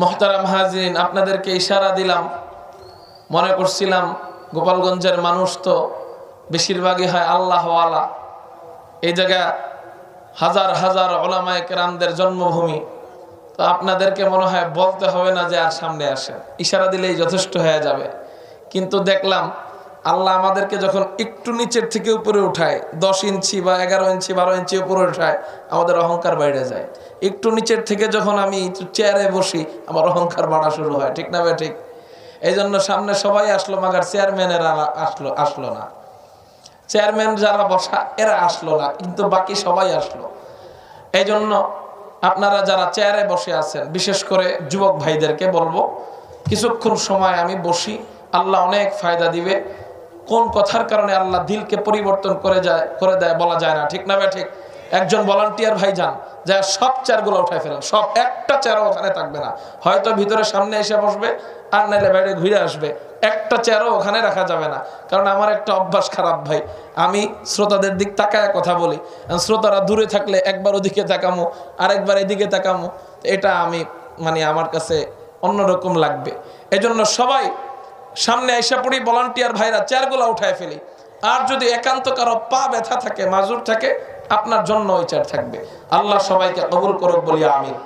মোহতারাম হাজিরিন, আপনাদেরকে ইশারা দিলাম, মনে করছিলাম গোপালগঞ্জের মানুষ তো বেশিরভাগই হয় আল্লাহওয়ালা। এই জায়গা হাজার হাজার ওলামায়ে কেরামদের জন্মভূমি, তো আপনাদেরকে মনে হয় বলতে হবে না যে আর সামনে আসেন, ইশারা দিলেই যথেষ্ট হয়ে যাবে। কিন্তু দেখলাম আল্লাহ আমাদেরকে যখন একটু নিচের থেকে উপরে উঠায়, 10 ইঞ্চি বা 11 ইঞ্চি 12 ইঞ্চি উপরে উঠায়, আমাদের অহংকার বাইরে যায়। একটু নিচের থেকে যখন আমি চেয়ারে বসি, আমার অহংকার বাড়া শুরু হয়, ঠিক না ভাই? ঠিক। এই জন্য সামনে সবাই আসলো, মাগার চেয়ারম্যানেরা আসলো না। চেয়ারম্যান যারা বসা এরা আসলো না, কিন্তু বাকি সবাই আসলো। এই জন্য আপনারা যারা চেয়ারে বসে আছেন, বিশেষ করে যুবক ভাইদেরকে বলবো, কিছুক্ষণ সময় আমি বসি, আল্লাহ অনেক ফায়দা দিবে। কোন কথার কারণে আল্লাহ দিলকে পরিবর্তন করে দেয় বলা যায় না, ঠিক না ভাই? ঠিক। একজন ভলান্টিয়ার ভাই যান, যা সব চেয়ারগুলো উঠায় ফেলেন, সব, একটা চেয়ারও ওখানে থাকবে না। হয়তো ভিতরে সামনে এসে বসবে, আর নাইলে বাইরে ঘুরে আসবে, একটা চেয়ারও ওখানে রাখা যাবে না। কারণ আমার একটা অভ্যাস খারাপ ভাই, আমি শ্রোতাদের দিক তাকায় কথা বলি। শ্রোতারা দূরে থাকলে একবার ওদিকে তাকামো, আরেকবার এদিকে তাকামো, এটা আমি আমার কাছে অন্যরকম লাগবে। এজন্য সবাই সামনে এসে পড়ি, ভলান্টিয়ার ভাইরা চেয়ারগুলো উঠায় ফেলি। আর যদি একান্ত কারো পা ব্যথা থাকে, মাজুর থাকে, আপনার জন্য ওই চেয়ার থাকবে। আল্লাহ সবাইকে কবুল করুক বলি আমিন।